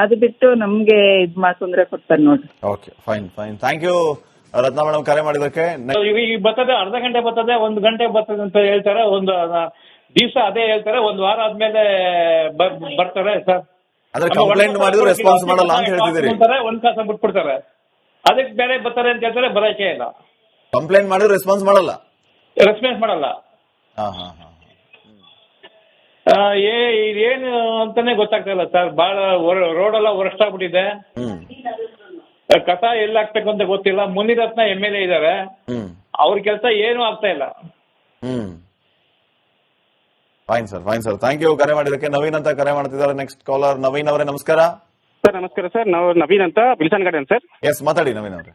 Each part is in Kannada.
ಅದು ಬಿಟ್ಟು ನಮ್ಗೆ ತೊಂದ್ರೆ ಕೊಡ್ತಾರೆ ನೋಡ್ರಿ. Okay, fine fine. Thank you Ratna madam ಕರೆ ಮಾಡಿದಕ್ಕೆ. ಈಗ ಬರ್ತದೆ, ಅರ್ಧ ಗಂಟೆ ಬರ್ತದೆ, 1 ಗಂಟೆ ಬರ್ತದೆ ಅಂತ ಹೇಳ್ತಾರೆ. ಒಂದು ದಿವಸ ಅದೇ ಹೇಳ್ತಾರೆ, 1 ವಾರ ಆದ್ಮೇಲೆ ಬರ್ತಾರೆ ಸರ್. ಅಂದ್ರೆ ಕಂಪ್ಲೇಂಟ್ ಮಾಡಿದ್ರು ರೆಸ್ಪಾನ್ಸ್ ಮಾಡಲ್ಲ ಅಂತ ಹೇಳ್ತಿದ್ದೀರಿ. 1 ತಾಸ ಬಿಟ್ಬಿಡ್ತಾರೆ, ಅದಕ್ಕೆ ಬೇರೆ ಬರ್ತಾರೆ ಅಂತ ಹೇಳ್ತಾರೆ, ಬರೋಕೆ ಇಲ್ಲ. ಕಂಪ್ಲೇಂಟ್ ಮಾಡಿದ್ರು ರೆಸ್ಪಾನ್ಸ್ ಮಾಡಲ್ಲ. ಏನು ಅಂತಾನೆ ಗೊತ್ತಾಗ್ತಾ ಇಲ್ಲ ಸರ್. ಬಹಳ ರೋಡ್ ಎಲ್ಲ ವರ್ಸ್ಟ್ ಆಗ್ಬಿಟ್ಟಿದೆ. ಕಸ ಎಲ್ಲ ಹಾಕ್ಬೇಕು ಅಂತ ಗೊತ್ತಿಲ್ಲ. ಮುನಿರತ್ನ MLA ಇದಾರೆ, ಅವ್ರ ಕೆಲಸ ಏನು ಆಗ್ತಾ ಇಲ್ಲ. Fine sir, fine sir. Thank you ಕರೆ ಮಾಡಿದಕ್ಕೆ. ನವೀನ್ ಅಂತ ಕರೆ ಮಾಡ್ತಿದ್ದಾರೆ. ನೆಕ್ಸ್ಟ್ ಕಾಲರ್ ನವೀನ್ ಅವರೇ, ನಮಸ್ಕಾರ ಸರ್. ನಮಸ್ಕಾರ ಸರ್, ನಾವು ನವೀನ್ ಅಂತ ವಿಲ್ಸನ್ ಗಾರ್ಡನ್ ಸರ್. ಎಸ್, ಮಾತಾಡಿ ನವೀನ್ ಅವರೇ.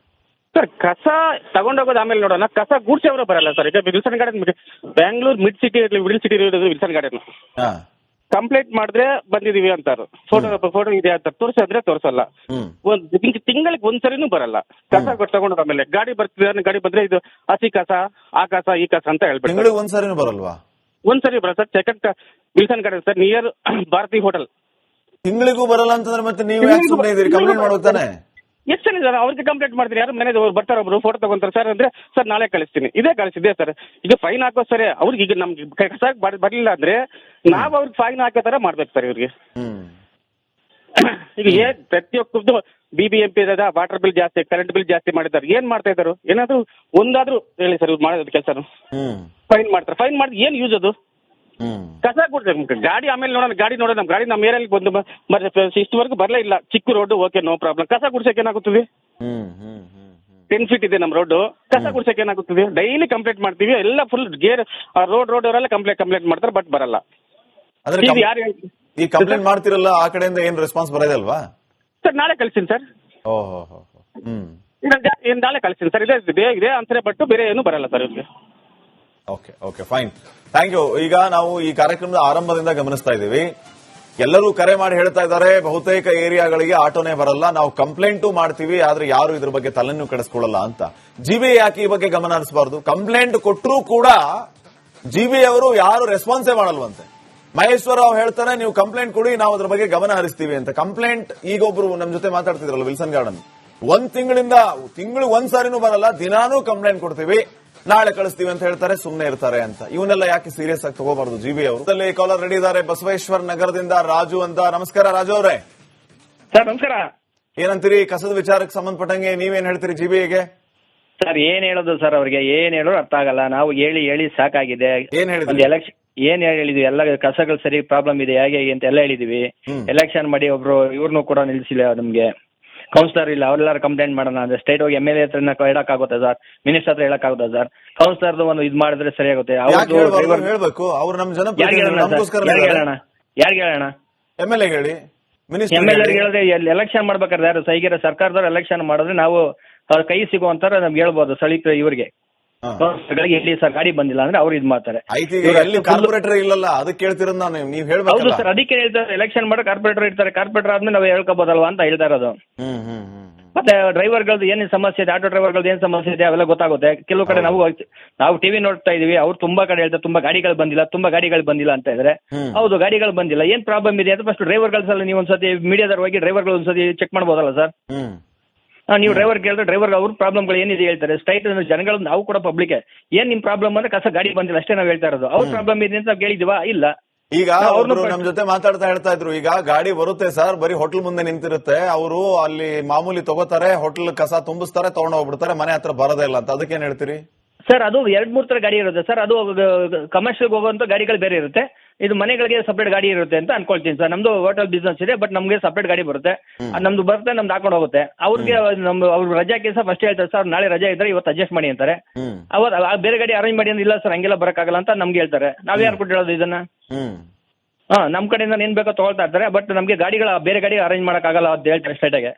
ಸರ್, ಕಸ ತಗೊಂಡೋಗೋದು ಆಮೇಲೆ ನೋಡೋಣ, ಕಸ ಗೂಡ್ಸೋರು ಬರಲ್ಲ ಸರ್. ಈಗ Wilson garden Bangalore mid city middle city ಇರೋದು ವಿಲ್ಸನ್ ಗಾರ್ಡನ್. ಕಂಪ್ಲೇಂಟ್ ಮಾಡಿದ್ರೆ ಬಂದಿದೀವಿ ಅಂತಾರು, ಫೋಟೋ ಇದೆ ಅಂತ ತೋರಿಸಿದ್ರೆ ತೋರಿಸಲ್ಲ. ತಿಂಗಳಿಗೆ ಒಂದ್ಸರಿನೂ ಬರಲ್ಲ. ಕಸ ತಗೊಂಡೋಗ ಆಮೇಲೆ ಗಾಡಿ ಬರ್ತಿದ್ರೆ, ಗಾಡಿ ಬಂದ್ರೆ ಇದು ಹಸಿ ಕಸ, ಆ ಕಸ ಈ ಕಸ ಅಂತ ಹೇಳ್ಬಿಟ್ಟು ಒಂದ್ಸರಿನೂ ಬರಲ್ವಾ? ಒಂದ್ಸರಿ ಬರಲ್ಲ sir. Second Wilson Garden sir, near Bharathi hotel. ತಿಂಗಳಿಗೂ ಬರಲ್ಲ ಅಂತಂದ್ರೆ ಮತ್ತೆ ನೀವು ಕಂಪ್ಲೇಂಟ್ ಮಾಡ್ತಾನೆ? ಎಷ್ಟು ಜನ ಇದ್ದಾರೆ, ಅವ್ರಿಗೆ ಕಂಪ್ಲೇಂಟ್ ಮಾಡ್ತೀರಿ? ಯಾರು ಮನೆ ಬರ್ತಾರೆ, ಒಬ್ರು ಫೋಟೋ ತಗೊಂತಾರೆ ಸರ್ ಅಂದ್ರೆ, ಸರ್ ನಾಳೆ ಕಳಿಸ್ತೀನಿ, ಇದೇ ಕಳಿಸಿದೆ ಸರ್. ಈಗ ಫೈನ್ ಹಾಕೋ ಸರಿ ಅವ್ರಿಗೆ. ಈಗ ನಮ್ಗೆ ಕಸ ಬರ್ಲಿಲ್ಲ ಅಂದ್ರೆ ನಾವ್ ಅವ್ರಿಗೆ ಫೈನ್ ಹಾಕೋ ತರ ಮಾಡ್ಬೇಕು ಸರ್ ಇವ್ರಿಗೆ. ಈಗ ಪ್ರತಿಯೊಬ್ಬರು BBMP ಇರೋದ, ವಾಟರ್ ಬಿಲ್ ಜಾಸ್ತಿ, ಕರೆಂಟ್ ಬಿಲ್ ಜಾಸ್ತಿ ಮಾಡಿದ್ದಾರೆ. ಏನ್ ಮಾಡ್ತಾ ಇದ್ದಾರೆ? ಏನಾದ್ರು ಒಂದಾದ್ರೂ ಹೇಳಿ ಸರ್, ಇವ್ರು ಮಾಡೋದು ಕೆಲಸ. ಫೈನ್ ಮಾಡ್ತಾರೆ, ಫೈನ್ ಮಾಡಿ ಏನ್ ಯೂಸ್ ಅದು? ಕಸ ಕೊಡ್ಬೇಕು. ಗಾಡಿ ಆಮೇಲೆ ನೋಡೋಣ, ಗಾಡಿ ನೋಡೋಣ. ನಮ್ ಗಾಡಿ ನಮ್ಮ ಏರಿಯಲ್ಲಿ ಬಂದು ಇಷ್ಟವರೆಗೂ ಬರಲೇ ಇಲ್ಲ. ಚಿಕ್ಕ ರೋಡ್, ಓಕೆ, ನೋ ಪ್ರಾಬ್ಲಮ್. ಕಸ ಗುಡ್ಸಕ್ಕೆ ಏನಾಗುತ್ತದೆ? 10 ಫೀಟ್ ಇದೆ ನಮ್ಮ ರೋಡ್, ಕಸ ಗುಡ್ಸಕ್ಕೆ ಏನಾಗುತ್ತದೆ? ಡೈಲಿ ಕಂಪ್ಲೇಂಟ್ ಮಾಡ್ತೀವಿ, ಎಲ್ಲ ಫುಲ್ ಗೇರ್ ರೋಡ್ ಅವರೆಲ್ಲ ಕಂಪ್ಲೇಂಟ್ ಮಾಡ್ತಾರೆ, ಬಟ್ ಬರಲ್ಲ. ಈ ಕಂಪ್ಲೇಂಟ್ ಮಾಡ್ತಿರಲ್ಲ, ಆ ಕಡೆಯಿಂದ ಏನ್ ರೆಸ್ಪಾನ್ಸ್ ಬರೋದಲ್ವಾ ಸರ್? ನಾಳೆ ಕಳಿಸ್ತೀನಿ ಸರ್. ನಾಳೆ ಕಳಿಸ್ತೀನಿ ಸರ್. ಇದೇ ಅಂತಾರೆ, ಬಟ್ ಬೇರೆ ಏನು ಬರಲ್ಲ ಸರ್ ಇವ್ರಿಗೆ. Okay, okay, fine. Thank you. ಈಗ ನಾವು ಈ ಕಾರ್ಯಕ್ರಮದ ಆರಂಭದಿಂದ ಗಮನಿಸ್ತಾ ಇದ್ದೀವಿ, ಎಲ್ಲರೂ ಕರೆ ಮಾಡಿ ಹೇಳ್ತಾ ಇದ್ದಾರೆ, ಬಹುತೇಕ ಏರಿಯಾಗಳಿಗೆ ಆಟೋನೇ ಬರಲ್ಲ, ನಾವು ಕಂಪ್ಲೇಂಟು ಮಾಡ್ತೀವಿ, ಆದ್ರೆ ಯಾರು ಇದ್ರ ಬಗ್ಗೆ ತಲೆನೂ ಕೆಡಿಸ್ಕೊಳ್ಳಲ್ಲ ಅಂತ. GBA ಯಾಕೆ ಈ ಬಗ್ಗೆ ಗಮನ ಹರಿಸಬಾರ್ದು? ಕಂಪ್ಲೇಂಟ್ ಕೊಟ್ಟರೂ ಕೂಡ GBA ಅವರು ಯಾರು ರೆಸ್ಪಾನ್ಸೇ ಮಾಡಲ್ವಂತೆ. ಮಹೇಶ್ವರ ಅವ್ರು ಹೇಳ್ತಾರೆ, ನೀವು ಕಂಪ್ಲೇಂಟ್ ಕೊಡಿ, ನಾವು ಅದ್ರ ಬಗ್ಗೆ ಗಮನ ಹರಿಸ್ತೀವಿ ಅಂತ. ಕಂಪ್ಲೇಂಟ್ ಈಗೊಬ್ರು ನಮ್ ಜೊತೆ ಮಾತಾಡ್ತಿದ್ರಲ್ಲ ವಿಲ್ಸನ್ ಗಾರ್ಡನ್, ತಿಂಗಳು ಒಂದ್ಸಾರಿನೂ ಬರಲ್ಲ, ದಿನಾನೂ ಕಂಪ್ಲೇಂಟ್ ಕೊಡ್ತೀವಿ, ನಾಳೆ ಕಳಿಸ್ತೀವಿ ಅಂತ ಹೇಳ್ತಾರೆ, ಸುಮ್ಮನೆ ಇರ್ತಾರೆ ಅಂತ. ಇವನ್ನೆಲ್ಲ ಯಾಕೆ ಸೀರಿಯಸ್ ಆಗಿ ತಗೋಬಾರ್ದು GBA ಅವರು? ಕಾಲರ್ ರೆಡಿ ಇದ್ದಾರೆ, ಬಸವೇಶ್ವರ ನಗರದಿಂದ ರಾಜು ಅಂತ. ನಮಸ್ಕಾರ ರಾಜು ಅವರೇ. ಸರ್ ನಮಸ್ಕಾರ. ಏನಂತೀರಿ ಕಸದ ವಿಚಾರಕ್ಕೆ ಸಂಬಂಧಪಟ್ಟಂಗೆ? ನೀವೇನ್ ಹೇಳ್ತೀರಿ GBAಗೆ? ಸರ್ ಏನ್ ಹೇಳೋದು ಸರ್, ಅವ್ರಿಗೆ ಏನ್ ಹೇಳೋರು ಅರ್ಥ ಆಗಲ್ಲ. ನಾವು ಹೇಳಿ ಸಾಕಾಗಿದೆ. ಏನ್ ಹೇಳಿದ್ರಿ? ಏನ್ ಹೇಳಿದ್ವಿ, ಎಲ್ಲ ಕಸಗಳು ಸರಿ ಪ್ರಾಬ್ಲಮ್ ಇದೆ, ಹೇಗೆ ಅಂತ ಎಲ್ಲ ಹೇಳಿದೀವಿ. ಎಲೆಕ್ಷನ್ ಮಾಡಿ ಒಬ್ರು ಇವ್ರನ್ನೂ ಕೂಡ ನಿಲ್ಸಿಲ್ಲ, ನಮ್ಗೆ ಕೌನ್ಸಿಲರ್ ಇಲ್ಲ, ಅವ್ರೆಲ್ಲಾರು ಕಂಪ್ಲೇಂಟ್ ಮಾಡೋಣ ಅಂದ್ರೆ ಸ್ಟೇಟ್ ಹೋಗಿ MLA ಹತ್ರ ಹೇಳಕ್ಕಾಗುತ್ತೆ ಸರ್, ಮಿನಿಸ್ಟರ್ ಹತ್ರ ಹೇಳಕ್ಕಾಗುತ್ತೆ ಸರ್. ಕೌನ್ಸಿಲರ್ ಒಂದು ಇದು ಮಾಡಿದ್ರೆ ಸರಿಯಾಗುತ್ತೆ. ಹೇಳ್ಬೇಕು, ಅವ್ರು ನಮ್ ಜನ ಯಾರಿಗೆ ಹೇಳೋಣ? MLA ಹೇಳಿ, MLA ಹೇಳಿದ್ರೆ ಎಲೆಕ್ಷನ್ ಮಾಡ್ಬೇಕಾದ್ರೆ ಯಾರು ಸೈಗಿರ ಸರ್ಕಾರದವ್ರು ಎಲೆಕ್ಷನ್ ಮಾಡಿದ್ರೆ ನಾವು ಅವ್ರ ಕೈ ಸಿಗುವಂತಾರ ನಮ್ಗೆ ಹೇಳ್ಬೋದು. ಸ್ಥಳೀಕರ ಇವ್ರಿಗೆ ಎಲ್ಲಿ ಸರ್ ಗಾಡಿ ಬಂದಿಲ್ಲ ಅಂದ್ರೆ ಅವ್ರು ಇದ್ ಮಾಡ್ತಾರೆ. ಕಾರ್ಪೊರೇಟರ್ ಇಲ್ಲಲ್ಲ, ಅದಕ್ಕೆ ಕೇಳ್ತಿರೋದು ನಾನು. ನೀವು ಹೇಳ್ಬೇಕು. ಹೌದು ಸರ್, ಅದಕ್ಕೆ ಹೇಳ್ತಾರೆ ಎಲೆಕ್ಷನ್ ಮಾಡೋ ಕಾರ್ಪೊರೇಟರ್ ಇರ್ತಾರೆ, ಕಾರ್ಪೊರೇಟರ್ ಆದ್ಮೇಲೆ ನಾವು ಹೇಳ್ಕೋಬೋದಲ್ವಾ ಅಂತ ಹೇಳ್ತಾ ಇರೋದು. ಮತ್ತೆ ಡ್ರೈವರ್ಗಳದ್ದು ಏನ್ ಸಮಸ್ಯೆ ಇದೆ, ಆಟೋ ಡ್ರೈವರ್ಗಳದ್ದು ಏನ್ ಸಮಸ್ಯೆ ಇದೆ ಅವೆಲ್ಲ ಗೊತ್ತಾಗುತ್ತೆ. ಕೆಲವು ಕಡೆ ನಾವು ಟಿವಿ ನೋಡ್ತಾ ಇದೀವಿ, ಅವ್ರು ತುಂಬಾ ಕಡೆ ಹೇಳ್ತಾರೆ ತುಂಬಾ ಗಾಡಿಗಳು ಬಂದಿಲ್ಲ ಅಂತ ಇದ್ರೆ. ಹೌದು, ಗಾಡಿಗಳು ಬಂದಿಲ್ಲ, ಏನ್ ಪ್ರಾಬ್ಲಮ್ ಇದೆ ಅಂತ ಫಸ್ಟ್ ಡ್ರೈವರ್ಗಳ ನೀವು ಒಂದ್ಸತಿ ಮೀಡಿಯಾದವ್ರು ಹೋಗಿ ಡ್ರೈವರ್ಗಳು ಒಂದ್ಸತಿ ಚೆಕ್ ಮಾಡ್ಬೋದಲ್ಲ ಸರ್? ನೀವು ಡ್ರೈವರ್ ಕೇಳಿದ್ರೆ ಡ್ರೈವರ್ ಅವ್ರ ಪ್ರಾಬ್ಲಮ್ಗಳು ಏನಿದೆ ಹೇಳ್ತಾರೆ. ಸ್ಟ್ರೈಟ್ ಜನಗಳು ನಾವು ಕೂಡ ಪಬ್ಲಿಕ್ ಏನ್ ನಿಮ್ ಪ್ರಾಬ್ಲಮ್ ಅಂದ್ರೆ ಕಸ ಗಾಡಿ ಬಂದಿಲ್ಲ ಅಷ್ಟೇ ನಾವು ಹೇಳ್ತಾ ಇರೋದು. ಅವ್ರ ಪ್ರಾಬ್ಲಮ್ ಇದೆ ಅಂತ ಕೇಳಿದಿವಾ? ಇಲ್ಲ. ಈಗ ನಮ್ ಜೊತೆ ಮಾತಾಡ್ತಾ ಹೇಳ್ತಾ ಇದ್ರು, ಈಗ ಗಾಡಿ ಬರುತ್ತೆ ಸರ್, ಬರೀ ಹೋಟೆಲ್ ಮುಂದೆ ನಿಂತಿರುತ್ತೆ, ಅವರು ಅಲ್ಲಿ ಮಾಮೂಲಿ ತಗೋತಾರೆ, ಹೋಟೆಲ್ ಕಸ ತುಂಬಿಸ್ತಾರೆ, ತಗೊಂಡ್ ಹೋಗ್ಬಿಡ್ತಾರೆ, ಮನೆ ಹತ್ರ ಬರೋದೇ ಇಲ್ಲ ಅಂತ. ಅದಕ್ಕೇನ್ ಹೇಳ್ತೀರಿ ಸರ್? ಅದು 2-3 ತರ ಗಾಡಿ ಇರುತ್ತೆ ಸರ್. ಅದು ಕಮರ್ಷಿಯಲ್ ಹೋಗುವಂತ ಗಾಡಿಗಳು ಬೇರೆ ಇರುತ್ತೆ, ಇದು ಮನೆಗಳಿಗೆ ಸಪರೇಟ್ ಗಾಡಿ ಇರುತ್ತೆ ಅಂತ ಅನ್ಕೊಳ್ತೀನಿ ಸರ್. ನಮ್ದು ಹೋಟೆಲ್ ಬಿಸ್ನೆಸ್ ಇದೆ, ಬಟ್ ನಮ್ಗೆ ಸಪರೇಟ್ ಗಾಡಿ ಬರುತ್ತೆ, ನಮ್ದು ಬರುತ್ತೆ, ನಮ್ದು ಹಾಕೊಂಡು ಹೋಗುತ್ತೆ. ಅವ್ರಿಗೆ ಅವ್ರು ರಜಾ ಕೆಲಸ ಫಸ್ಟ್ ಹೇಳ್ತಾರೆ ಸರ್, ನಾಳೆ ರಜಾ ಇದ್ರೆ ಇವತ್ತು ಅಡ್ಜಸ್ಟ್ ಮಾಡಿ ಅಂತಾರೆ. ಬೇರೆ ಗಾಡಿ ಅರೇಂಜ್ ಮಾಡಿ ಅಂದ್ರೆ ಇಲ್ಲ ಸರ್ ಹಂಗೆಲ್ಲ ಬರಕ್ಕಾಗಲ್ಲ ಅಂತ ನಮ್ಗೆ ಹೇಳ್ತಾರೆ. ನಾವ್ ಯಾರು ಕೊಟ್ಟು ಹೇಳೋದು ಇದನ್ನ? ನಮ್ ಕಡೆಯಿಂದ ಏನ್ ಬೇಕೋ ತಗೊಳ್ತಾ ಇರ್ತಾರೆ, ಬಟ್ ನಮ್ಗೆ ಗಾಡಿಗಳ ಬೇರೆ ಗಾಡಿ ಅರೇಂಜ್ ಮಾಡಕ್ಕಾಗಲ್ಲ ಅಂತ ಹೇಳ್ತಾರೆ ಸ್ಟ್ರೈಟ್ ಆಗಿ.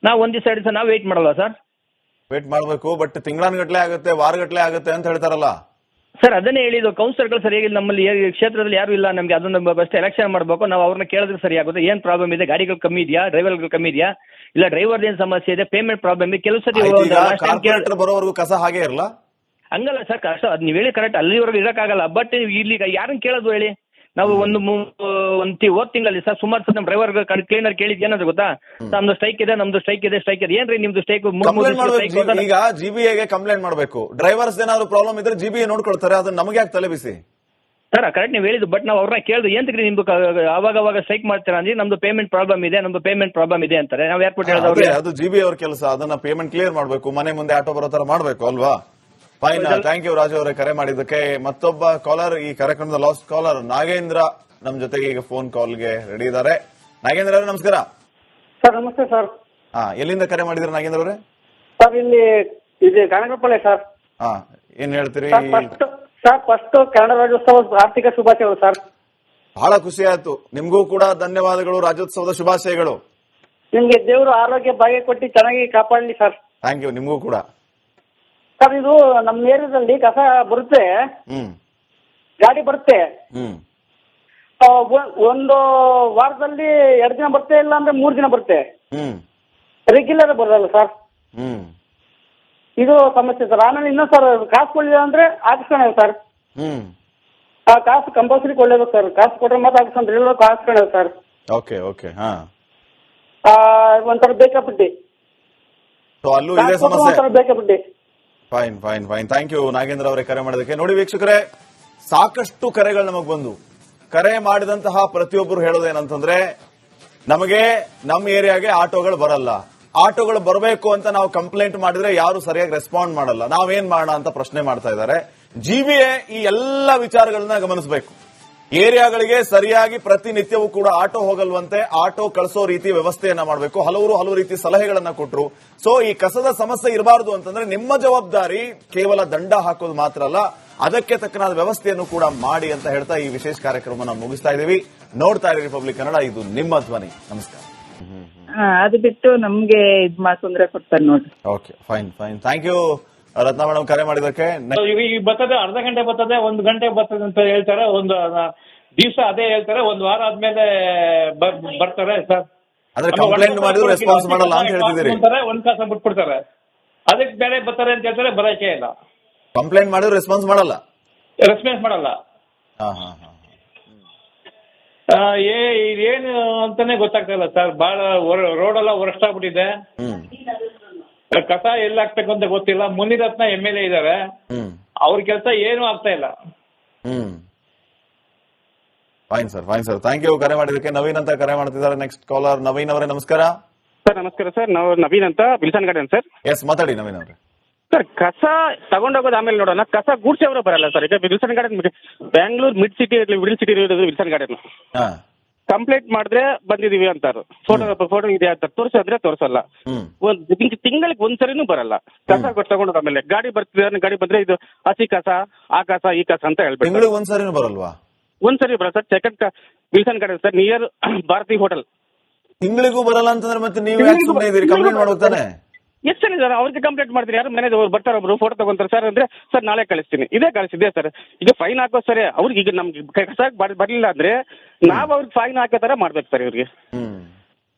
ನಾವು ಒಂದ್ ದಿವಸ 2 ದಿವಸ ನಾವು ವೇಟ್ ಮಾಡಲ್ಲ ಸರ್? ವೇಟ್ ಮಾಡ್ಬೇಕು, ಬಟ್ ತಿಂಗಳಾನ್ಗಟ್ಲೆ ಆಗುತ್ತೆ, ವಾರಗಟ್ಲೆ ಆಗುತ್ತೆ ಅಂತ ಹೇಳ್ತಾರಲ್ಲ ಸರ್. ಅದನ್ನೇ ಹೇಳಿದ್ದು, ಕೌನ್ಸಿಲರ್ಗಳು ಸರಿಯಾಗಿಲ್ಲ ನಮ್ಮಲ್ಲಿ ಕ್ಷೇತ್ರದಲ್ಲಿ ಯಾರು ಇಲ್ಲ. ನಮ್ಗೆ ಅದನ್ನ ಫಸ್ಟ್ ಎಲೆಕ್ಷನ್ ಮಾಡಬೇಕು, ನಾವು ಅವ್ರನ್ನ ಕೇಳಿದ್ರೆ ಸರಿಯಾಗುತ್ತೆ. ಏನ್ ಪ್ರಾಬ್ಲಮ್ ಇದೆ, ಗಾಡಿಗಳು ಕಮ್ಮಿ ಇದೆಯಾ, ಡ್ರೈವರ್ಗಳು ಕಮ್ಮಿ ಇದೆಯಾ, ಇಲ್ಲ ಡ್ರೈವರ್ ಏನ್ ಸಮಸ್ಯೆ ಇದೆ, ಪೇಮೆಂಟ್ ಪ್ರಾಬ್ಲಮ್ ಇದೆ. ಕೆಲವು ಸತಿ ಬರೋವರೆಗೂ ಕಸ ಹಾಗೆ ಇರಲ್ಲ, ಹಂಗಲ್ಲ ಸರ್. ಕಷ್ಟ ಅದ್ ನೀವು ಹೇಳಿ ಕರೆಕ್ಟ್, ಅಲ್ಲಿವರೆಗೂ ಇರಕ್ಕಾಗಲ್ಲ. ಬಟ್ ಇಲ್ಲಿ ಯಾರನ್ನ ಕೇಳೋದು ಹೇಳಿ? ನಾವು ಹೋದ್ ತಿಂಗಳಲ್ಲಿ ಸರ್ ಸುಮಾರು ಸರ್ ನಮ್ಮ ಡ್ರೈವರ್ ಕ್ಲೀನರ್ ಕೇಳಿದ್ ಏನಂದ್ರೆ ಗೊತ್ತಾ, ನಮ್ದು ಸ್ಟ್ರೈಕ್ ಇದೆ ಏನ್ರಿ ನಿಮ್ದು ಸ್ಟ್ರೈಕ್? ಈಗ ಜಿಬಿಎಗೆ ಕಂಪ್ಲೇಂಟ್ ಮಾಡಬೇಕು. ಡ್ರೈವರ್ಸ್ ಏನಾದ್ರು ಪ್ರಾಬ್ಲಮ್ ಇದ್ರೆ ಜಿಬಿಎ ನೋಡ್ಕೊಳ್ತಾರೆ, ಅದನ್ನ ನಮಗೆ ಯಾಕೆ ತಲೆಬಿಸಿ? ಸರ್ ಕರೆಕ್ಟ್ ನೀವು ಹೇಳಿದ್ದು, ಬಟ್ ನಾವು ಅವ್ರನ್ನ ಕೇಳಿದ್ರು ಏಂತಕ್ರಿ ನಿಮ್ದು ಅವಾಗ ಸ್ಟ್ರೈಕ್ ಮಾಡ್ತೀರಾ ಅಂದ್ರೆ ನಮ್ದು ಪೇಮೆಂಟ್ ಪ್ರಾಬ್ಲಮ್ ಇದೆ ಅಂತಾರೆ. ನಾವು ಏರ್ಪೋರ್ಟ್ ಹೇಳಿದ್ರೆ ಅದು ಜಿಬಿಎ ಅವ್ರ ಕೆಲಸ, ಅದನ್ನ ಪೇಮೆಂಟ್ ಕ್ಲಿಯರ್ ಮಾಡಬೇಕು, ಮನೆ ಮುಂದೆ ಆಟೋ ಬರೋ ತರ ಮಾಡಬೇಕು ಅಲ್ವಾ? ಫೈನ್, ಥ್ಯಾಂಕ್ ಯು ರಾಜು ಅವರೇ ಕರೆ ಮಾಡಿದ್ದಕ್ಕೆ. ಮತ್ತೊಬ್ಬ ಕಾಲರ್, ಈ ಕಾರ್ಯಕ್ರಮದ ಲಾಸ್ಟ್ ಕಾಲರ್ ನಾಗೇಂದ್ರ ನಮ್ ಜೊತೆಗೆ ಈಗ ಫೋನ್ ಕಾಲ್ಗೆ ರೆಡಿ ಇದ್ದಾರೆ. ನಾಗೇಂದ್ರ ಅವರೇ ನಮಸ್ಕಾರ. ಸರ್ ನಮಸ್ತೆ ಸರ್. ಎಲ್ಲಿಂದ ಕರೆ ಮಾಡಿದ್ರೆ ನಾಗೇಂದ್ರ ಅವರೇ? ಸರ್ ಇಲ್ಲಿ ಇದೆ ಕನಕಪಳ್ಳಿ ಸರ್. ಏನ್ ಹೇಳ್ತೀರಿ ಫಸ್ಟ್ ಕನ್ನಡ ರಾಜ್ಯೋತ್ಸವ ಆರ್ಥಿಕ ಶುಭಾಶಯಗಳು ಸರ್. ಬಹಳ ಖುಷಿ ಆಯ್ತು, ನಿಮ್ಗೂ ಕೂಡ ಧನ್ಯವಾದಗಳು, ರಾಜ್ಯೋತ್ಸವದ ಶುಭಾಶಯಗಳು. ನಿಮ್ಗೆ ದೇವರು ಆರೋಗ್ಯ ಭಾಗ್ಯ ಕೊಟ್ಟು ಚೆನ್ನಾಗಿ ಕಾಪಾಡಲಿ ಸರ್. ಥ್ಯಾಂಕ್ ಯು, ನಿಮ್ಗೂ ಕೂಡ. ಸರ್ ಇದು ನಮ್ಮ ಏರಿಯಾದಲ್ಲಿ ಕಸ ಬರುತ್ತೆ, ಗಾಡಿ ಬರುತ್ತೆ, ಒಂದು ವಾರದಲ್ಲಿ 2 ದಿನ ಬರುತ್ತೆ, ಇಲ್ಲ ಅಂದ್ರೆ 3 ದಿನ ಬರುತ್ತೆ, ರೆಗ್ಯುಲರ್ ಬರಲ್ಲ ಸರ್. ಇದು ಸಮಸ್ಯೆ ಸರ್. ಆಮೇಲೆ ಇನ್ನೊಂದು ಸರ್, ಕಾಸು ಕೊಡಲಿಲ್ಲ ಅಂದ್ರೆ ಹಾಕಿಸ್ಕೊಳ್ಳೋದು ಸರ್. ಆ ಕಾಸು ಕಂಪಲ್ಸರಿ ಕೊಡಲೇಬೇಕು ಸರ್. ಕಾಸು ಕೊಟ್ರೆ ಮಾತ್ರ ಹಾಕಿಸ್ಕೊಂಡ್ರೆ ಎಲ್ಲ ಹಾಕಿಸ್ಕೊಳ್ಳೋದು ಸರ್. Okay okay. ಒಂಥರ ಬೇಕಾಪಟ್ಟಿ ಅಲ್ಲೂ ಇದೇ ಸಮಸ್ಯೆ. ಬೇಕಾಪಟ್ಟಿ. Fine fine fine, thank you Nagendra ಅವರೇ ಕರೆ ಮಾಡೋದಕ್ಕೆ. ನೋಡಿ ವೀಕ್ಷಕರೇ, ಸಾಕಷ್ಟು ಕರೆಗಳು ನಮಗ್ ಬಂದು, ಕರೆ ಮಾಡಿದಂತಹ ಪ್ರತಿಯೊಬ್ಬರು ಹೇಳೋದೇನಂತಂದ್ರೆ, ನಮಗೆ ನಮ್ಮ ಏರಿಯಾಗೆ ಆಟೋಗಳು ಬರಲ್ಲ, ಆಟೋಗಳು ಬರಬೇಕು ಅಂತ ನಾವು ಕಂಪ್ಲೇಂಟ್ ಮಾಡಿದ್ರೆ ಯಾರು ಸರಿಯಾಗಿ ರೆಸ್ಪಾಂಡ್ ಮಾಡಲ್ಲ, ನಾವೇನ್ ಮಾಡೋಣ ಅಂತ ಪ್ರಶ್ನೆ ಮಾಡ್ತಾ ಇದ್ದಾರೆ. ಜಿಬಿಎ ಈ ಎಲ್ಲ ವಿಚಾರಗಳನ್ನ ಗಮನಿಸಬೇಕು. ಏರಿಯಾಗಳಿಗೆ ಸರಿಯಾಗಿ ಪ್ರತಿನಿತ್ಯವೂ ಕೂಡ ಆಟೋ ಹೋಗಲ್ವಂತೆ, ಆಟೋ ಕಳಿಸೋ ರೀತಿ ವ್ಯವಸ್ಥೆಯನ್ನ ಮಾಡಬೇಕು. ಹಲವು ರೀತಿ ಸಲಹೆಗಳನ್ನ ಕೊಟ್ಟರು. ಸೊ ಈ ಕಸದ ಸಮಸ್ಯೆ ಇರಬಾರದು ಅಂತಂದ್ರೆ ನಿಮ್ಮ ಜವಾಬ್ದಾರಿ ಕೇವಲ ದಂಡ ಹಾಕೋದು ಮಾತ್ರ ಅಲ್ಲ, ಅದಕ್ಕೆ ತಕ್ಕನಾದ ವ್ಯವಸ್ಥೆಯನ್ನು ಕೂಡ ಮಾಡಿ ಅಂತ ಹೇಳ್ತಾ ಈ ವಿಶೇಷ ಕಾರ್ಯಕ್ರಮವನ್ನು ಮುಗಿಸ್ತಾ ಇದ್ದೀವಿ. ನೋಡ್ತಾ ಇರಿ ರಿಪಬ್ಲಿಕ್ ಕನ್ನಡ, ಇದು ನಿಮ್ಮ ಧ್ವನಿ. ನಮಸ್ಕಾರ. ಅದು ಬಿಟ್ಟು ನಮ್ಗೆ ತೊಂದರೆ ಕೊಡ್ತಾರೆ ನೋಡಿ. Okay, fine fine, thank you Ratna madam ಕರೆ ಮಾಡಿದಕ್ಕೆ. ಈಗ ಬರ್ತದೆ, ಅರ್ಧ ಗಂಟೆ ಬರ್ತದೆ, 1 ಗಂಟೆ ಬರ್ತದೆ ಅಂತ ಹೇಳ್ತಾರೆ. ಒಂದು ದಿವಸ ಅದೇ ಹೇಳ್ತಾರೆ, 1 ವಾರ ಆದ್ಮೇಲೆ ಬರ್ತಾರೆ ಸರ್. ಅಂದ್ರೆ ಕಂಪ್ಲೇಂಟ್ ಮಾಡಿದ್ರು ರೆಸ್ಪಾನ್ಸ್ ಮಾಡಲ್ಲ ಅಂತ ಹೇಳ್ತಿದ್ದೀರಿ. ಒಂದ್ ಕಾಸ ಬಿಟ್ಬಿಡ್ತಾರೆ, ಅದಕ್ಕೆ ಬೇರೆ ಬರ್ತಾರೆ ಅಂತ ಹೇಳ್ತಾರೆ, ಬರಕ್ಕೆ ಇಲ್ಲ. ಕಂಪ್ಲೇಂಟ್ ಮಾಡಿದ್ರು ರೆಸ್ಪಾನ್ಸ್ ಮಾಡಲ್ಲ. ಏನು ಅಂತಾನೆ ಗೊತ್ತಾಗ್ತಾ ಇಲ್ಲ ಸರ್. ಬಹಳ ರೋಡ್ ಎಲ್ಲ ವರ್ಸ್ಟ್ ಆಗ್ಬಿಟ್ಟಿದೆ. ಕಸ ಎಲ್ಲ ಹಾಕ್ಬೇಕು ಅಂತ ಗೊತ್ತಿಲ್ಲ. ಮುನಿರತ್ನ MLA ಇದಾರೆ, ಅವ್ರ ಕೆಲಸ ಏನು ಆಗ್ತಾ ಇಲ್ಲ. ಫೈನ್ ಸರ್, ಥ್ಯಾಂಕ್ ಯು ಕರೆ ಮಾಡಿದಕ್ಕೆ. ನವೀನ್ ಅಂತ ಕರೆ ಮಾಡ್ತಿದ್ದಾರೆ. ನೆಕ್ಸ್ಟ್ ಕಾಲರ್ ನವೀನ್ ಅವರೇ ನಮಸ್ಕಾರ. ಸರ್ ನಮಸ್ಕಾರ ಸರ್, ನಾವು ನವೀನ್ ಅಂತ ವಿಲ್ಸನ್ ಗಾರ್ಡನ್ ಸರ್. ಎಸ್, ಮಾತಾಡಿ ನವೀನ್ ಅವರೇ. ಸರ್ ಕಸ ತಗೊಂಡೋಗೋದು ಆಮೇಲೆ ನೋಡೋಣ, ಕಸ ಗೂಡ್ಸೋರು ಬರಲ್ಲ ಸರ್. ಈಗ Wilson garden Bangalore mid city ಇರೋದು ವಿಲ್ಸನ್ ಗಾರ್ಡನ್. ಕಂಪ್ಲೇಂಟ್ ಮಾಡಿದ್ರೆ ಬಂದಿದೀವಿ ಅಂತಾರು, ಫೋಟೋ ಇದೆ ಅಂತ ತೋರಿಸಿದ್ರೆ ತೋರಿಸಲ್ಲ. ತಿಂಗಳಿಗೆ ಒಂದ್ಸರಿನೂ ಬರಲ್ಲ. ಕಸ ತಗೊಂಡು ಆಮೇಲೆ ಗಾಡಿ ಬಂದ್ರೆ ಇದು ಹಸಿ ಕಸ, ಆ ಕಸ, ಈ ಕಸ ಅಂತ ಹೇಳ್ಬೇಕು. ತಿಂಗಳಿಗೆ ಒಂದ್ಸರಿನೂ ಬರಲ್ವಾ? ಒಂದ್ಸರಿ ಬರಲ್ಲ sir. Second Wilson Garden sir, near Bharathi hotel. ತಿಂಗಳಿಗೂ ಬರಲ್ಲ ಅಂತಂದ್ರೆ ಮತ್ತೆ ನೀವು ಯಾಕೆ ಸುಮ್ಮನೆ ಇದೀರಿ? ಕಂಪ್ಲೇಂಟ್ ಮಾಡೋತಾನೆ. ಎಷ್ಟು ಜನ ಇದ್ದಾರೆ, ಅವ್ರಿಗೆ ಕಂಪ್ಲೇಂಟ್ ಮಾಡ್ತೀರಿ? ಯಾರು ಮ್ಯಾನೇಜರ್ ಬರ್ತಾರೆ, ಒಬ್ರು ಫೋಟೋ ತಗೊಂತಾರೆ ಸರ್ ಅಂದ್ರೆ, ಸರ್ ನಾಳೆ ಕಳಿಸ್ತೀನಿ, ಕಳಿಸಿದೆ ಸರ್. ಈಗ ಫೈನ್ ಹಾಕೋ ಸರಿ, ಅವ್ರಿಗೆ ಈಗ ನಮ್ಗೆ ಕಸ ಬರ್ಲಿಲ್ಲ ಅಂದ್ರೆ ನಾವು ಅವ್ರಿಗೆ ಫೈನ್ ಹಾಕೋ ತರ ಮಾಡ್ಬೇಕು ಸರ್ ಇವ್ರಿಗೆ.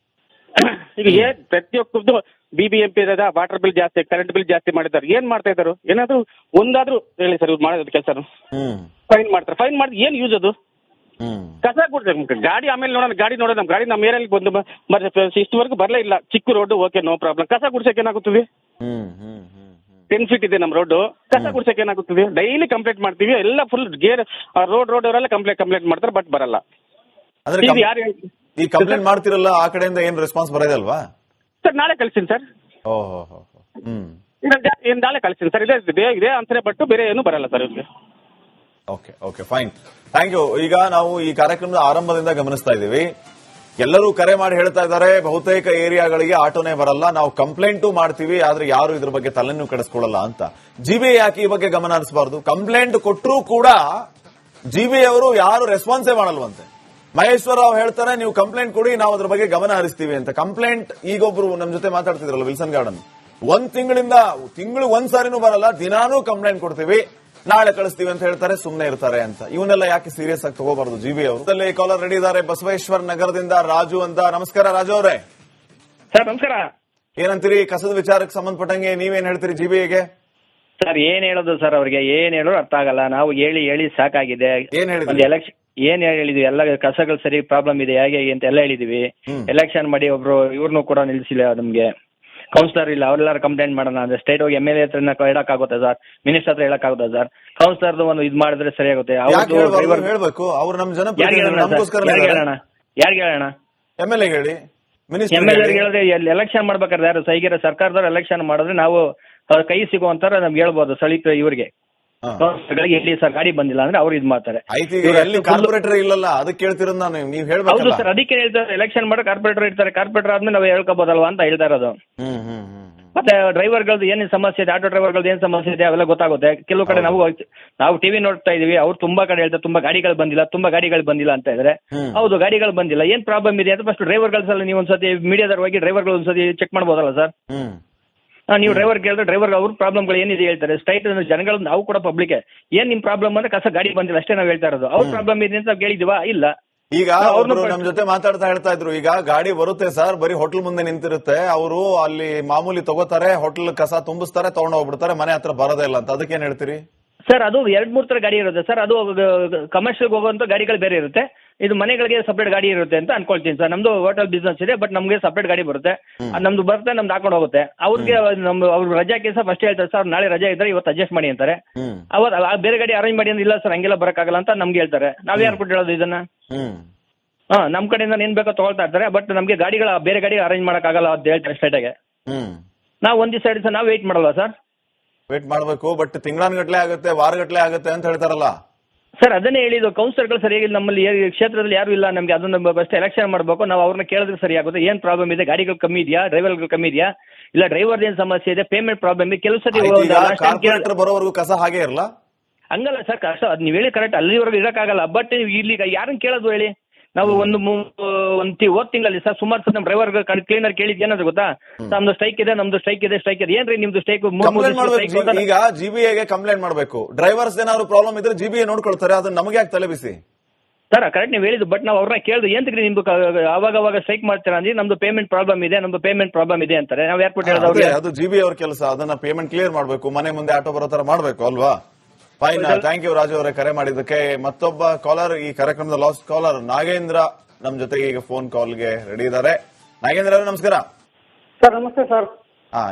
ಈಗ ಪ್ರತಿಯೊಬ್ಬರದ್ದು BBMP ಇರೋದ, ವಾಟರ್ ಬಿಲ್ ಜಾಸ್ತಿ, ಕರೆಂಟ್ ಬಿಲ್ ಜಾಸ್ತಿ ಮಾಡಿದ್ದಾರೆ. ಏನ್ ಮಾಡ್ತಾ ಇದ್ದಾರೆ? ಏನಾದ್ರು ಒಂದಾದ್ರೂ ಹೇಳಿ ಸರ್, ಇವ್ರು ಮಾಡೋದು ಕೆಲಸ. ಫೈನ್ ಮಾಡ್ತಾರೆ, ಫೈನ್ ಮಾಡಿ ಏನ್ ಯೂಸ್ ಅದು? ಕಸ ಕೊಡ್ಬೇಕು. ಗಾಡಿ ಆಮೇಲೆ ನೋಡೋಣ, ಗಾಡಿ ನಮ್ಮ ಏರಿಯಾಲಿ ಬಂದು ಇಷ್ಟವರೆಗೂ ಬರಲೇ ಇಲ್ಲ. ಚಿಕ್ಕ ರೋಡ್, ಓಕೆ, ನೋ ಪ್ರಾಬ್ಲಮ್. ಕಸ ಗುಡ್ಸಕ್ಕೆ ಏನಾಗುತ್ತದೆ? 10 ಫೀಟ್ ಇದೆ ನಮ್ಮ ರೋಡ್, ಕಸ ಗುಡ್ಸಕ್ಕೆ ಏನಾಗುತ್ತದೆ? ಡೈಲಿ ಕಂಪ್ಲೇಂಟ್ ಮಾಡ್ತೀವಿ, ಎಲ್ಲ ಫುಲ್ ಗೇರ್ ರೋಡ್ ಅವರೆಲ್ಲ ಕಂಪ್ಲೇಂಟ್ ಮಾಡ್ತಾರೆ, ಬಟ್ ಬರಲ್ಲ. ಈ ಕಂಪ್ಲೇಂಟ್ ಮಾಡ್ತಿರಲ್ಲ, ಆ ಕಡೆಯಿಂದ ಏನ್ ರೆಸ್ಪಾನ್ಸ್ ಬರೋದಲ್ವಾ ಸರ್? ನಾಳೆ ಕಳಿಸ್ತೀನಿ ಸರ್. ನಾಳೆ ಕಳಿಸ್ತೀನಿ ಸರ್. ಇದೇ ಆನ್ಸರ್, ಬಟ್ ಬೇರೆ ಏನು ಬರಲ್ಲ ಸರ್ ಇವ್ರಿಗೆ. Okay, fine, thank you. ಈಗ ನಾವು ಈ ಕಾರ್ಯಕ್ರಮದ ಆರಂಭದಿಂದ ಗಮನಿಸ್ತಾ ಇದ್ದೀವಿ, ಎಲ್ಲರೂ ಕರೆ ಮಾಡಿ ಹೇಳ್ತಾ ಇದ್ದಾರೆ, ಬಹುತೇಕ ಏರಿಯಾಗಳಿಗೆ ಆಟೋನೇ ಬರಲ್ಲ, ನಾವು ಕಂಪ್ಲೇಂಟು ಮಾಡ್ತೀವಿ, ಆದ್ರೆ ಯಾರು ಇದ್ರ ಬಗ್ಗೆ ತಲೆನೂ ಕೆಡಿಸ್ಕೊಳ್ಳಲ್ಲ ಅಂತ. ಜಿಬಿಎ ಯಾಕೆ ಈ ಬಗ್ಗೆ ಗಮನ ಹರಿಸಬಾರ್ದು? ಕಂಪ್ಲೇಂಟ್ ಕೊಟ್ಟರೂ ಕೂಡ ಜಿಬಿಎ ಅವರು ಯಾರು ರೆಸ್ಪಾನ್ಸೇ ಮಾಡಲ್ವಂತೆ. ಮಹೇಶ್ವರ ರಾವ್ ಹೇಳ್ತಾರೆ, ನೀವು ಕಂಪ್ಲೇಂಟ್ ಕೊಡಿ, ನಾವು ಅದ್ರ ಬಗ್ಗೆ ಗಮನ ಹರಿಸ್ತೀವಿ ಅಂತ. ಕಂಪ್ಲೇಂಟ್ ಈಗೊಬ್ರು ನಮ್ ಜೊತೆ ಮಾತಾಡ್ತಿದ್ರಲ್ಲ ವಿಲ್ಸನ್ ಗಾರ್ಡನ್, ತಿಂಗಳು ಒಂದ್ಸಾರಿನೂ ಬರಲ್ಲ, ದಿನಾನೂ ಕಂಪ್ಲೇಂಟ್ ಕೊಡ್ತೀವಿ, ನಾಳೆ ಕಳಿಸ್ತೀವಿ ಅಂತ ಹೇಳ್ತಾರೆ, ಸುಮ್ಮನೆ ಇರ್ತಾರೆ ಅಂತ. ಇವನ್ನೆಲ್ಲ ಯಾಕೆ ಸೀರಿಯಸ್ ಆಗಿ ತಗೋಬಾರದು ಜಿಬಿಎ ಅವರು? ಕಾಲರ್ ರೆಡಿ ಇದ್ದಾರೆ, ಬಸವೇಶ್ವರ ನಗರದಿಂದ ರಾಜು ಅಂತ. ನಮಸ್ಕಾರ ರಾಜು ಅವರೇ. ಸರ್ ನಮಸ್ಕಾರ. ಏನಂತೀರಿ ಕಸದ ವಿಚಾರಕ್ಕೆ ಸಂಬಂಧಪಟ್ಟಂಗೆ? ನೀವೇನ್ ಹೇಳ್ತೀರಿ ಜಿಬಿಎಗೆ? ಸರ್ ಏನ್ ಹೇಳೋದು ಸರ್ ಅವ್ರಿಗೆ ಏನ್ ಹೇಳೋದು ಅರ್ಥ ಆಗಲ್ಲ. ನಾವು ಹೇಳಿ ಹೇಳಿ ಸಾಕಾಗಿದೆ. ಏನ್ ಹೇಳಿದ್ರಿ? ಒಂದು ಎಲೆಕ್ಷನ್ ಏನ್ ಹೇಳಿದ್ವಿ, ಎಲ್ಲ ಕಸಗಳು ಸರಿ ಪ್ರಾಬ್ಲಮ್ ಇದೆ ಹೇಗೆ ಅಂತ ಎಲ್ಲ ಹೇಳಿದೀವಿ. ಎಲೆಕ್ಷನ್ ಮಾಡಿ ಒಬ್ರು ಇವ್ರನ್ನೂ ಕೂಡ ನಿಲ್ಸಿಲ್ಲ ನಮ್ಗೆ. ಕೌನ್ಸಿಲರ್ ಇಲ್ಲ, ಅವ್ರೆಲ್ಲಾರು ಕಂಪ್ಲೇಂಟ್ ಮಾಡೋಣ ಅಂದ್ರೆ ಸ್ಟೇಟ್ ಹೋಗಿ MLA ಹತ್ರ ಹೇಳಕ್ಕಾಗುತ್ತೆ ಸರ್, ಮಿನಿಸ್ಟರ್ ಹತ್ರ ಹೇಳಕ್ಕಾಗುತ್ತೆ ಸರ್. ಕೌನ್ಸಿಲರ್ದು ಒಂದು ಇದು ಮಾಡಿದ್ರೆ ಸರಿಯಾಗುತ್ತೆ. ಹೇಳ್ಬೇಕು ಅವ್ರು ನಮ್ಮ ಜನ ಯಾರಿಗೆ ಹೇಳೋಣ? MLA ಹೇಳಿ, MLA ಹೇಳಿದ್ರೆ ಎಲೆಕ್ಷನ್ ಮಾಡ್ಬೇಕಾದ್ರೆ ಯಾರು ಸೈಗಿರ ಸರ್ಕಾರದವ್ರು ಎಲೆಕ್ಷನ್ ಮಾಡಿದ್ರೆ ನಾವು ಕೈ ಸಿಗುವಂತಾರ ನಮ್ಗೆ ಹೇಳ್ಬೋದು. ಸ್ಥಳೀಯ ಇವ್ರಿಗೆ ಎಲ್ಲಿ ಸರ್ ಗಾಡಿ ಬಂದಿಲ್ಲ ಅಂದ್ರೆ ಅವ್ರು ಇದು ಮಾಡ್ತಾರೆ. ಕಾರ್ಪೊರೇಟರ್ ಇಲ್ಲಲ್ಲ, ಅದಕ್ಕೆ ಕೇಳ್ತಿರೋದು ನಾನು. ನೀವು ಹೇಳ್ಬೋದು. ಹೌದು ಸರ್, ಅದಕ್ಕೆ ಹೇಳ್ತಾರೆ ಎಲೆಕ್ಷನ್ ಮಾಡೋ ಕಾರ್ಪೊರೇಟರ್ ಇರ್ತಾರೆ. ಕಾರ್ಪೊರೇಟರ್ ಆದ್ಮೇಲೆ ನಾವು ಹೇಳ್ಕೋಬೋದಲ್ವಾ ಅಂತ ಹೇಳ್ತಾ ಇರೋದು. ಮತ್ತೆ ಡ್ರೈವರ್ಗಳದ್ದು ಏನ್ ಸಮಸ್ಯೆ ಇದೆ, ಆಟೋ ಡ್ರೈವರ್ಗಳದ್ದು ಏನ್ ಸಮಸ್ಯೆ ಇದೆ ಅವೆಲ್ಲ ಗೊತ್ತಾಗುತ್ತೆ. ಕೆಲವು ಕಡೆ ನಾವು ಟಿವಿ ನೋಡ್ತಾ ಇದೀವಿ, ಅವ್ರು ತುಂಬಾ ಕಡೆ ಹೇಳ್ತಾರೆ ತುಂಬಾ ಗಾಡಿಗಳು ಬಂದಿಲ್ಲ ಅಂತ ಇದ್ರೆ. ಹೌದು, ಗಾಡಿಗಳು ಬಂದಿಲ್ಲ, ಏನ್ ಪ್ರಾಬ್ಲಮ್ ಇದೆ ಅಂತ ಫಸ್ಟ್ ಡ್ರೈವರ್ಗಳ ನೀವು ಒಂದ್ಸತಿ ಮೀಡಿಯಾದವ್ರು ಹೋಗಿ ಡ್ರೈವರ್ಗಳು ಒಂದ್ಸತಿ ಚೆಕ್ ಮಾಡ್ಬೋದಲ್ಲ ಸರ್. ನೀವು ಡ್ರೈವರ್ ಕೇಳಿದ್ರೆ ಡ್ರೈವರ್ ಅವ್ರ ಪ್ರಾಬ್ಲಮ್ಗಳು ಏನಿದೆ ಹೇಳ್ತಾರೆ. ಸ್ಟ್ರೈಟ್ ಜನಗಳು ನಾವು ಕೂಡ ಪಬ್ಲಿಕ್ ಏನ್ ನಿಮ್ ಪ್ರಾಬ್ಲಮ್ ಅಂದ್ರೆ ಕಸ ಗಾಡಿ ಬಂದಿಲ್ಲ ಅಷ್ಟೇ ನಾವು ಹೇಳ್ತಾ ಇರೋದು. ಅವ್ರ ಪ್ರಾಬ್ಲಮ್ ಇದೆ ಅಂತ ಕೇಳಿದೀವಾ? ಇಲ್ಲ. ಈಗ ನಮ್ ಜೊತೆ ಮಾತಾಡ್ತಾ ಹೇಳ್ತಾ ಇದ್ರು, ಈಗ ಗಾಡಿ ಬರುತ್ತೆ ಸರ್, ಬರೀ ಹೋಟೆಲ್ ಮುಂದೆ ನಿಂತಿರುತ್ತೆ, ಅವರು ಅಲ್ಲಿ ಮಾಮೂಲಿ ತಗೋತಾರೆ, ಹೋಟೆಲ್ ಕಸ ತುಂಬಿಸ್ತಾರೆ, ತಗೊಂಡ್ ಹೋಗ್ಬಿಡ್ತಾರೆ, ಮನೆ ಹತ್ರ ಬರೋದೇ ಇಲ್ಲ ಅಂತ. ಅದಕ್ಕೆ ಏನ್ ಹೇಳ್ತೀರಿ ಸರ್? ಅದು 2-3 ತರ ಗಾಡಿ ಇರುತ್ತೆ ಸರ್. ಅದು ಕಮರ್ಷಿಯಲ್ ಹೋಗುವಂತ ಗಾಡಿಗಳು ಬೇರೆ ಇರುತ್ತೆ, ಇದು ಮನೆಗಳಿಗೆ ಸಪರೇಟ್ ಗಾಡಿ ಇರುತ್ತೆ ಅಂತ ಅನ್ಕೊಳ್ತೀನಿ ಸರ್. ನಮ್ದು ಹೋಟೆಲ್ ಬಿಸ್ನೆಸ್ ಇದೆ, ಬಟ್ ನಮ್ಗೆ ಸಪರೇಟ್ ಗಾಡಿ ಬರುತ್ತೆ. ನಮ್ದು ಬರುತ್ತೆ, ನಮ್ದು ಹಾಕೊಂಡು ಹೋಗುತ್ತೆ. ಅವ್ರಿಗೆ ಅವ್ರು ರಜಾ ಕೇಸ ಫಸ್ಟ್ ಹೇಳ್ತಾರೆ ಸರ್, ನಾಳೆ ರಜಾ ಇದ್ರೆ ಇವತ್ತು ಅಡ್ಜಸ್ಟ್ ಮಾಡಿ ಅಂತಾರೆ. ಅವತ್ತು ಬೇರೆ ಗಾಡಿ ಅರೇಂಜ್ ಮಾಡಿ ಅಂದ್ರೆ ಇಲ್ಲ ಸರ್ ಹಂಗೆಲ್ಲ ಬರಕ್ಕಾಗಲ್ಲ ಅಂತ ನಮ್ಗೆ ಹೇಳ್ತಾರೆ. ನಾವ್ ಯಾರು ಕೊಟ್ಟು ಹೇಳೋದು ಇದನ್ನ? ನಮ್ ಕಡೆಯಿಂದ ಏನ್ ಬೇಕೋ ತಗೊಳ್ತಾ ಇರ್ತಾರೆ, ಬಟ್ ನಮ್ಗೆ ಗಾಡಿಗಳ ಬೇರೆ ಗಾಡಿ ಅರೇಂಜ್ ಮಾಡಕ್ಕಾಗಲ್ಲ ಅಂತ ಹೇಳ್ತಾರೆ ಸ್ಟ್ರೈಟ್ ಆಗಿ. ನಾವು ಒಂದ್ ದಿವಸ ನಾವು ವೇಟ್ ಮಾಡಲ್ವಾ ಸರ್? ವೇಟ್ ಮಾಡಬೇಕು, ಬಟ್ ತಿಂಗಳಾನ್ಗಟ್ಲೆ ಆಗುತ್ತೆ, ವಾರಗಟ್ಲೆ ಆಗುತ್ತೆ ಅಂತ ಹೇಳ್ತಾರಲ್ಲ ಸರ್. ಅದನ್ನೇ ಹೇಳಿದ್ದು, ಕೌನ್ಸಿಲರ್ಗಳು ಸರಿಯಾಗಿಲ್ಲ ನಮ್ಮಲ್ಲಿ ಕ್ಷೇತ್ರದಲ್ಲಿ ಯಾರು ಇಲ್ಲ. ನಮ್ಗೆ ಅದನ್ನ ಫಸ್ಟ್ ಎಲೆಕ್ಷನ್ ಮಾಡಬೇಕು, ನಾವು ಅವ್ರನ್ನ ಕೇಳಿದ್ರೆ ಸರಿಯಾಗುತ್ತೆ. ಏನ್ ಪ್ರಾಬ್ಲಮ್ ಇದೆ, ಗಾಡಿಗಳು ಕಮ್ಮಿ ಇದೆಯಾ, ಡ್ರೈವರ್ಗಳು ಕಮ್ಮಿ ಇದೆಯಾ, ಇಲ್ಲ ಡ್ರೈವರ್ ಏನ್ ಸಮಸ್ಯೆ ಇದೆ, ಪೇಮೆಂಟ್ ಪ್ರಾಬ್ಲಮ್ ಇದೆ. ಕೆಲವು ಸತಿ ಬರೋವರೆಗೂ ಕಸ ಹಾಗೆ ಇರಲ್ಲ ಹಂಗಲ್ಲ ಸರ್. ಕಷ್ಟ ಅದ್ ನೀವು ಹೇಳಿ ಕರೆಕ್ಟ್, ಅಲ್ಲಿವರೆಗೂ ಇರಕ್ಕಾಗಲ್ಲ. ಬಟ್ ಇಲ್ಲಿ ಯಾರನ್ನ ಕೇಳೋದು ಹೇಳಿ? ನಾವು ಹೋದ್ ತಿಂಗಳಲ್ಲಿ ಸರ್ ಸುಮಾರು ಸರ್ ನಮ್ಮ ಡ್ರೈವರ್ ಕ್ಲೀನರ್ ಕೇಳಿದ್ ಏನಾದ್ರು ಗೊತ್ತಾ, ನಮ್ದು ಸ್ಟ್ರೈಕ್ ಇದೆ ಏನ್ರಿ ನಿಮ್ದು ಸ್ಟ್ರೈಕ್? ಈಗ GBAಗೆ ಕಂಪ್ಲೇಂಟ್ ಮಾಡಬೇಕು. ಡ್ರೈವರ್ಸ್ ಏನಾದ್ರು ಪ್ರಾಬ್ಲಮ್ ಇದ್ರೆ GBA ನೋಡ್ಕೊಳ್ತಾರೆ, ಅದನ್ನ ನಮಗೆ ಯಾಕೆ ತಲೆ ಬಿಸಿ ಸರ್? ಕರೆಕ್ಟ್ ನೀವು ಹೇಳಿದ್ದು, ಬಟ್ ನಾವು ಅವ್ರನ್ನ ಕೇಳಿದ್ರು ಏನ್ರಿ ನಿಮ್ದು ಅವಾಗ ಸ್ಟ್ರೈಕ್ ಮಾಡ್ತೀರಾ ಅಂದ್ರೆ ನಮ್ದು ಪೇಮೆಂಟ್ ಪ್ರಾಬ್ಲಮ್ ಇದೆ ಅಂತಾರೆ. ನಾವು ಏರ್ಪೋರ್ಟ್ ಹೇಳೋದು ಅದು GBA ಅವ್ರ ಕೆಲಸ, ಅದನ್ನ ಪೇಮೆಂಟ್ ಕ್ಲಿಯರ್ ಮಾಡಬೇಕು, ಮನೆ ಮುಂದೆ ಆಟೋ ಬರೋ ತರ ಮಾಡಬೇಕು ಅಲ್ವಾ? ಫೈನ್, ಥ್ಯಾಂಕ್ ಯು ರಾಜು ಅವರೇ ಕರೆ ಮಾಡಿದ್ದಕ್ಕೆ. ಮತ್ತೊಬ್ಬ ಕಾಲರ್ ಈ ಕಾರ್ಯಕ್ರಮದ ಲಾಸ್ಟ್ ಕಾಲರ್ ನಾಗೇಂದ್ರ ನಮ್ ಜೊತೆಗೆ ಈಗ ಫೋನ್ ಕಾಲ್ಗೆ ರೆಡಿ ಇದ್ದಾರೆ. ನಾಗೇಂದ್ರ ಅವರೇ ನಮಸ್ಕಾರ. ಸರ್ ನಮಸ್ತೆ ಸರ್.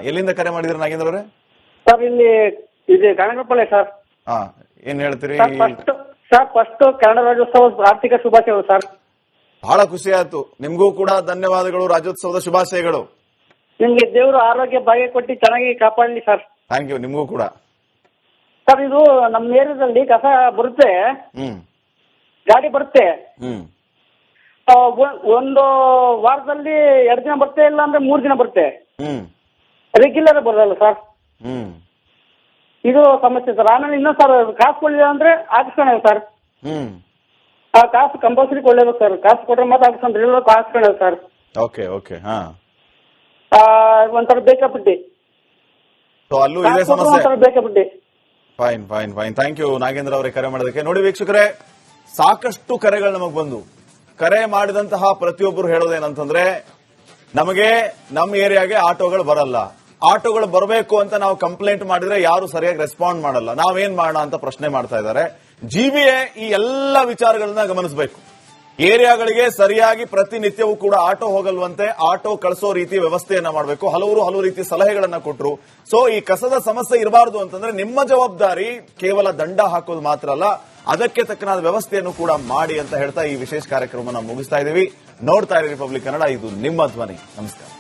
ಎಲ್ಲಿಂದ ಕರೆ ಮಾಡಿದ್ರೆ ನಾಗೇಂದ್ರ ಅವರೇ? ಸರ್ ಇಲ್ಲಿ ಇದೆ ಕನಕಪುರ ಸರ್. ಏನ್ ಹೇಳ್ತೀರಿ ಸರ್? ಫಸ್ಟ್ ಕನ್ನಡ ರಾಜ್ಯೋತ್ಸವ ಆರ್ಥಿಕ ಶುಭಾಶಯಗಳು ಸರ್. ಬಹಳ ಖುಷಿ ಆಯ್ತು, ನಿಮ್ಗೂ ಕೂಡ ಧನ್ಯವಾದಗಳು. ರಾಜ್ಯೋತ್ಸವದ ಶುಭಾಶಯಗಳು. ನಿಮ್ಗೆ ದೇವರು ಆರೋಗ್ಯ ಭಾಗ್ಯ ಕೊಟ್ಟು ಚೆನ್ನಾಗಿ ಕಾಪಾಡಲಿ ಸರ್. ಥ್ಯಾಂಕ್ ಯು, ನಿಮ್ಗೂ ಕೂಡ. ಸರ್ ಇದು ನಮ್ಮ ಏರಿಯಾದಲ್ಲಿ ಕಸ ಬರುತ್ತೆ, ಗಾಡಿ ಬರುತ್ತೆ, ಒಂದು ವಾರದಲ್ಲಿ 2 ದಿನ ಬರುತ್ತೆ, ಇಲ್ಲ ಅಂದ್ರೆ 3 ದಿನ ಬರುತ್ತೆ, ರೆಗ್ಯುಲರ್ ಬರಲ್ಲ ಸರ್. ಇದು ಸಮಸ್ಯೆ ಸರ್. ಆಮೇಲೆ ಇನ್ನೂ ಸರ್ ಕಾಸು ಕೊಡಲಿಲ್ಲ ಅಂದ್ರೆ ಹಾಕಿಸ್ಕೊಳ್ಳೋದು ಸರ್. ಆ ಕಾಸು ಕಂಪಲ್ಸರಿ ಕೊಡಲೇಬೇಕು ಸರ್. ಕಾಸು ಕೊಟ್ರೆ ಮತ್ತೆ ಹಾಕಿಸ್ಕೊಂಡ್ರೆ ಹಾಕಿಸ್ಕೊಳ್ಳೋದು ಸರ್. Okay okay. ಒಂಥರ ಬೇಕಾಬಿಟ್ಟಿ ಒಂಥರ ಬೇಕಾಬಿಟ್ಟಿ. Fine fine fine, thank you Nagendra ಅವರೇ ಕರೆ ಮಾಡೋದಕ್ಕೆ. ನೋಡಿ ವೀಕ್ಷಕರೇ, ಸಾಕಷ್ಟು ಕರೆಗಳು ನಮಗ್ ಬಂದು, ಕರೆ ಮಾಡಿದಂತಹ ಪ್ರತಿಯೊಬ್ಬರು ಹೇಳೋದೇನಂತಂದ್ರೆ, ನಮಗೆ ನಮ್ಮ ಏರಿಯಾಗೆ ಆಟೋಗಳು ಬರಲ್ಲ, ಆಟೋಗಳು ಬರಬೇಕು ಅಂತ ನಾವು ಕಂಪ್ಲೇಂಟ್ ಮಾಡಿದ್ರೆ ಯಾರು ಸರಿಯಾಗಿ ರೆಸ್ಪಾಂಡ್ ಮಾಡಲ್ಲ, ನಾವೇನ್ ಮಾಡೋಣ ಅಂತ ಪ್ರಶ್ನೆ ಮಾಡ್ತಾ ಇದ್ದಾರೆ. GBA ಈ ಎಲ್ಲ ವಿಚಾರಗಳನ್ನ ಗಮನಿಸಬೇಕು. ಏರಿಯಾಗಳಿಗೆ ಸರಿಯಾಗಿ ಪ್ರತಿನಿತ್ಯವೂ ಕೂಡ ಆಟೋ ಹೋಗಲ್ವಂತೆ, ಆಟೋ ಕಳಿಸೋ ರೀತಿ ವ್ಯವಸ್ಥೆಯನ್ನ ಮಾಡಬೇಕು. ಹಲವು ರೀತಿ ಸಲಹೆಗಳನ್ನ ಕೊಟ್ಟರು. ಸೊ ಈ ಕಸದ ಸಮಸ್ಯೆ ಇರಬಾರದು ಅಂತಂದ್ರೆ ನಿಮ್ಮ ಜವಾಬ್ದಾರಿ ಕೇವಲ ದಂಡ ಹಾಕೋದು ಮಾತ್ರ ಅಲ್ಲ, ಅದಕ್ಕೆ ತಕ್ಕನಾದ ವ್ಯವಸ್ಥೆಯನ್ನು ಕೂಡ ಮಾಡಿ ಅಂತ ಹೇಳ್ತಾ ಈ ವಿಶೇಷ ಕಾರ್ಯಕ್ರಮವನ್ನು ಮುಗಿಸ್ತಾ ಇದ್ದೀವಿ. ನೋಡ್ತಾ ಇರಿ ರಿಪಬ್ಲಿಕ್ ಕನ್ನಡ, ಇದು ನಿಮ್ಮ ಧ್ವನಿ. ನಮಸ್ಕಾರ.